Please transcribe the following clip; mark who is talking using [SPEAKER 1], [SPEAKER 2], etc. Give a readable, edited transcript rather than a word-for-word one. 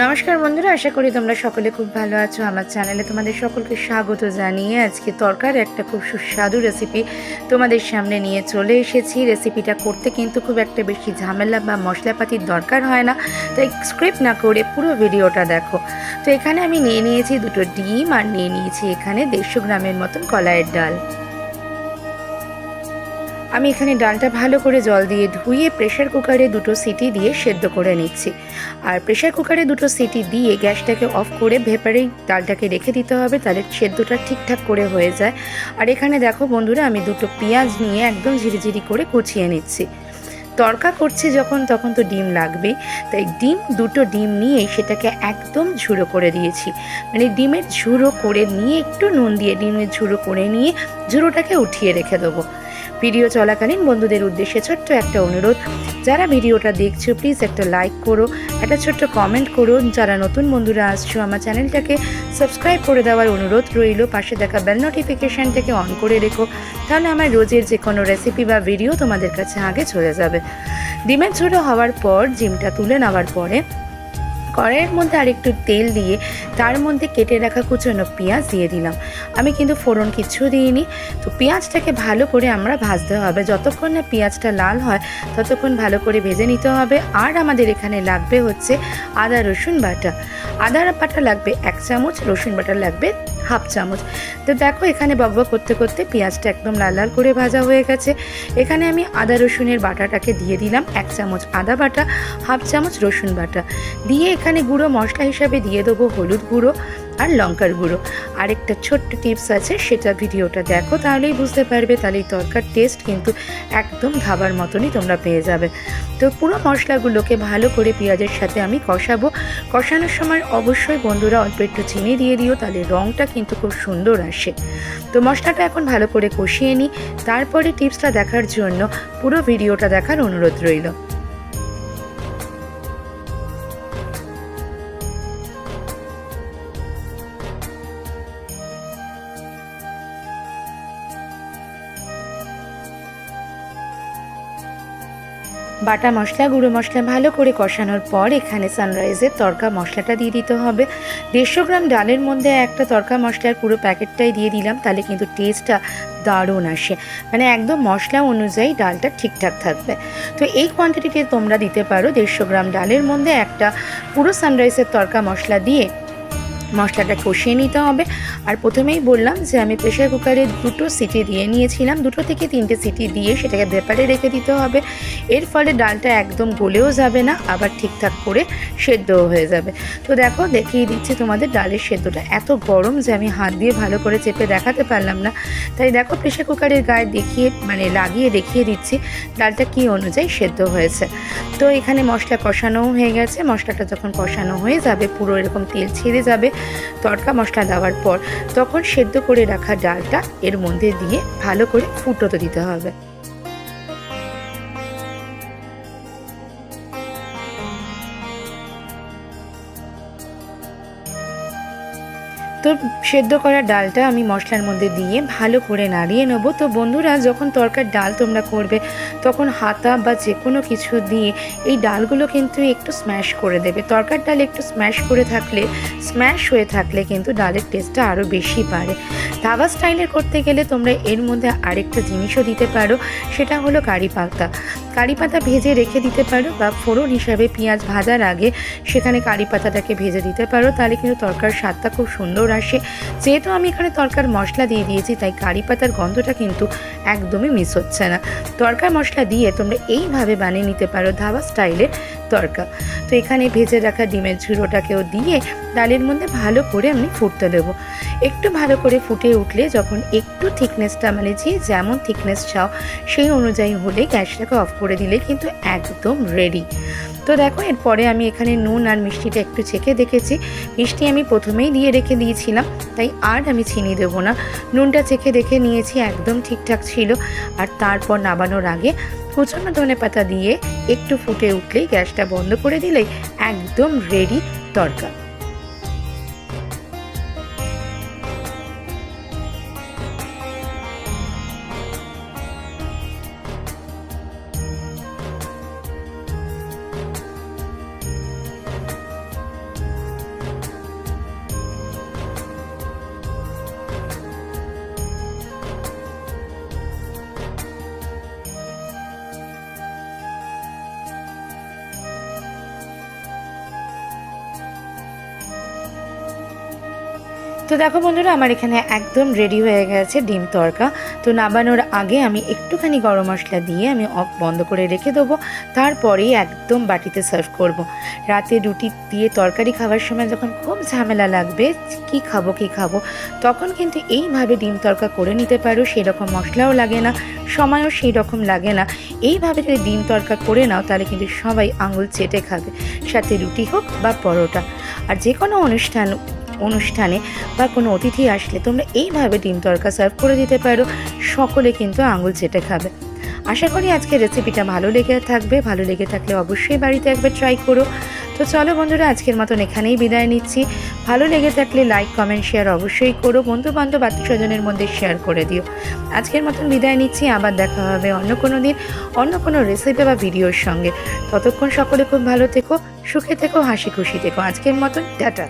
[SPEAKER 1] নমস্কার বন্ধুরা, আশা করি তোমরা সকলে খুব ভালো আছো। আমার চ্যানেলে তোমাদের সকলকে স্বাগত জানিয়ে আজকে তরকার একটা খুব সুস্বাদু রেসিপি তোমাদের সামনে নিয়ে চলে এসেছি। রেসিপিটা করতে কিন্তু খুব একটা বেশি ঝামেলা বা মশলাপাতির দরকার হয় না, তাই স্ক্রিপ্ট না করে পুরো ভিডিওটা দেখো। তো এখানে আমি নিয়ে নিয়েছি 2টো ডিম আর নিয়ে নিয়েছি এখানে 150 গ্রামের মতন কলাইয়ের ডাল। আমি এখানে ডালটা ভালো করে জল দিয়ে ধুয়ে প্রেশার কুকারে 2টো সিটি দিয়ে সেদ্ধ করে নিচ্ছি। আর প্রেশার কুকারে 2টো সিটি দিয়ে গ্যাসটাকে অফ করে ভেপারেই ডালটাকে রেখে দিতে হবে, তাহলে সেদ্ধটা ঠিকঠাক করে হয়ে যায়। আর এখানে দেখো বন্ধুরা, আমি 2টো পেঁয়াজ নিয়ে একদম ঝিরিঝিরি করে কুচিয়ে নিচ্ছি। তরকা করছি যখন, তখন তো ডিম লাগবেই, তাই 2টো ডিম নিয়ে সেটাকে একদম ঝুড়ো করে দিয়েছি। মানে ডিমের ঝুড়ো করে নিয়ে একটু নুন দিয়ে ডিমের ঝুড়ো করে নিয়ে ঝুড়োটাকে উঠিয়ে রেখে দেবো। ভিডিও চলাকালীন বন্ধুদের উদ্দেশ্যে ছোট্ট একটা অনুরোধ, যারা ভিডিওটা দেখছো প্লিজ একটা লাইক করো, একটা ছোট্ট কমেন্ট করো। যারা নতুন বন্ধুরা আসছো আমার চ্যানেলটাকে সাবস্ক্রাইব করে দেওয়ার অনুরোধ রইল। পাশে দেখা বেল নোটিফিকেশানটাকে অন করে রেখো, তাহলে আমার রোজের যে কোনো রেসিপি বা ভিডিও তোমাদের কাছে আগে চলে যাবে। ডিমের ঝুড়ো হওয়ার পর ডিমটা তুলে নেওয়ার পরে কড়াইয়ের মধ্যে আরেকটু তেল দিয়ে তার মধ্যে কেটে রাখা কুচনো পেঁয়াজ দিয়ে দিলাম। আমি কিন্তু ফোড়ন কিচ্ছু দিইনি। তো পেঁয়াজটাকে ভালো করে আমরা ভাজতে হবে, যতক্ষণ না পেঁয়াজটা লাল হয় ততক্ষণ ভালো করে ভেজে নিতে হবে। আর আমাদের এখানে লাগবে হচ্ছে আদা রসুন বাটা। আদা বাটা লাগবে 1 চামচ, রসুন বাটা লাগবে 1/2 চামচ। তো দেখো এখানে বকবক করতে করতে পেঁয়াজটা একদম লাল লাল করে ভাজা হয়ে গেছে। এখানে আমি আদা রসুনের বাটাটাকে দিয়ে দিলাম, 1 চামচ আদা বাটা, 1/2 চামচ রসুন বাটা দিয়ে এখানে গুঁড়ো মশলা হিসাবে দিয়ে দেবো হলুদ গুঁড়ো আর লঙ্কার গুঁড়ো। আরেকটা ছোট্ট টিপস আছে, সেটা ভিডিওটা দেখো তাহলেই বুঝতে পারবে, তাহলে এই তরকার টেস্ট কিন্তু একদম ধাবার মতনই তোমরা পেয়ে যাবে। তো পুরো মশলাগুলোকে ভালো করে পেঁয়াজের সাথে আমি কষাবো। কষানোর সময় অবশ্যই বন্ধুরা অল্প একটু চিনি দিয়ে দিও, তাহলে রঙটা কিন্তু খুব সুন্দর আসে। তো মশলাটা এখন ভালো করে কষিয়ে নিই, তারপরে টিপসটা দেখার জন্য পুরো ভিডিওটা দেখার অনুরোধ রইল। বাটা মশলা গুঁড়ো মশলা ভালো করে কষানোর পর এখানে সানরাইজের তড়কা মশলাটা দিয়ে দিতে হবে। 150 গ্রাম ডালের মধ্যে একটা তড়কা মশলার পুরো প্যাকেটটাই দিয়ে দিলাম, তাহলে কিন্তু টেস্টটা দারুণ আসে। মানে একদম মশলা অনুযায়ী ডালটা ঠিকঠাক থাকবে। তো এই কোয়ান্টিটিতে তোমরা দিতে পারো 150 গ্রাম ডালের মধ্যে একটা পুরো সানরাইজের তড়কা মশলা দিয়ে মশলাটা কষিয়ে নিতে হবে। আর প্রথমেই বললাম যে আমি প্রেশার কুকারে 2টো সিটি দিয়ে নিয়েছিলাম, 2 থেকে 3টে সিটি দিয়ে সেটাকে ভেপারে রেখে দিতে হবে। এর ফলে ডালটা একদম গলেও যাবে না, আবার ঠিকঠাক করে সেদ্ধও হয়ে যাবে। তো দেখো দেখিয়ে দিচ্ছি তোমাদের, ডালের সেদ্ধটা এত গরম যে আমি হাত দিয়ে ভালো করে চেপে দেখাতে পারলাম না, তাই দেখো প্রেশার কুকারের গায়ে দেখিয়ে লাগিয়ে দেখিয়ে দিচ্ছি ডালটা কী অনুযায়ী সেদ্ধ হয়েছে। তো এখানে মশলা কষানোও হয়ে গেছে। মশলাটা যখন কষানো হয়ে যাবে, পুরো এরকম তেল ছেড়ে যাবে তড়কা মশলা দেওয়ার পর, তখন সেদ্ধ করে রাখা ডালটা এর মধ্যে দিয়ে ভালো করে ফুটোতে দিতে হবে। তো সেদ্ধ করা ডালটা আমি মশলার মধ্যে দিয়ে ভালো করে নাড়িয়ে নেবো। তো বন্ধুরা, যখন তরকার ডাল তোমরা করবে তখন হাতা বা যে কোনো কিছু দিয়ে এই ডালগুলো কিন্তু একটু স্ম্যাশ করে দেবে। তরকার ডাল একটু স্ম্যাশ হয়ে থাকলে কিন্তু ডালের টেস্টটা আরও বেশি বাড়ে। ধাবা স্টাইলের করতে গেলে তোমরা এর মধ্যে আরেকটা জিনিসও দিতে পারো, সেটা হলো কারি পাতা। কারি পাতা ভেজে রেখে দিতে পারো, বা ফোড়ন হিসাবে পেঁয়াজ ভাজার আগে সেখানে কারি পাতাটাকে ভেজে দিতে পারো, তাহলে কিন্তু তরকার স্বাদটা খুব সুন্দর আসে। যেহেতু আমি এখানে তরকার মশলা দিয়ে দিয়েছি, তাই কারি পাতার গন্ধটা কিন্তু একদমই মিস হচ্ছে না। তরকার মশলা দিয়ে তোমরা এইভাবে বানিয়ে নিতে পারো ধাবা স্টাইলের তরকা। তো এখানে ভেজে রাখা ডিমের ঝুড়োটাকেও দিয়ে ডালের মধ্যে ভালো করে আমি ফুটতে দেবো। একটু ভালো করে ফুটে উঠলে, যখন একটু থিকনেসটা যে যেমন থিকনেস চাও সেই অনুযায়ী হলে গ্যাসটাকে অফ করে দিলে কিন্তু একদম রেডি। তো দেখো এরপরে আমি এখানে নুন আর মিষ্টিটা একটু চেখে দেখেছি। মিষ্টি আমি প্রথমেই দিয়ে রেখে দিয়েছিলাম, তাই আর আমি চিনি দেবো না। নুনটা চেখে দেখে নিয়েছি, একদম ঠিকঠাক ছিল। আর তারপর নামানোর আগে কুচনো ধনেপাতা দিয়ে একটু ফুটে উঠলেই গ্যাসটা বন্ধ করে দিলেই একদম রেডি তরকা। তো দেখো বন্ধুরা, আমার এখানে একদম রেডি হয়ে গেছে ডিম তড়কা। তো নামানোর আগে আমি একটুখানি গরম মশলা দিয়ে আমি বন্ধ করে রেখে দেবো, তারপরেই একদম বাটিতে সার্ভ করব। রাতে রুটি দিয়ে তরকারি খাওয়ার সময় যখন খুব ঝামেলা লাগবে কি খাবো তখন কিন্তু এইভাবে ডিম তড়কা করে নিতে পারো। সেই রকম মশলাও লাগে না, সময়ও সেই রকম লাগে না। এইভাবে যদি ডিম তড়কা করে নাও তাহলে কিন্তু সবাই আঙুল চেটে খাবে, সাথে রুটি হোক বা পরোটা। আর যে কোনো অনুষ্ঠানে বা কোনো অতিথি আসলে তোমরা এইভাবে ডিম তড়কা সার্ভ করে দিতে পারো, সকলে কিন্তু আঙুল চেটে খাবে। আশা করি আজকের রেসিপিটা ভালো লেগে থাকবে। ভালো লেগে থাকলে অবশ্যই বাড়িতে একবার ট্রাই করো। তো চলো বন্ধুরা, আজকের মতন এখানেই বিদায় নিচ্ছি। ভালো লেগে থাকলে লাইক কমেন্ট শেয়ার অবশ্যই করো, বন্ধু বান্ধব আত্মীয় স্বজনের মধ্যে শেয়ার করে দিও। আজকের মতন বিদায় নিচ্ছি, আবার দেখা হবে অন্য কোনো দিন অন্য কোনো রেসিপি বা ভিডিওর সঙ্গে। ততক্ষণ সকলে খুব ভালো থেকো, সুখে থেকো, হাসি খুশি থেকো। আজকের মতন টাটা।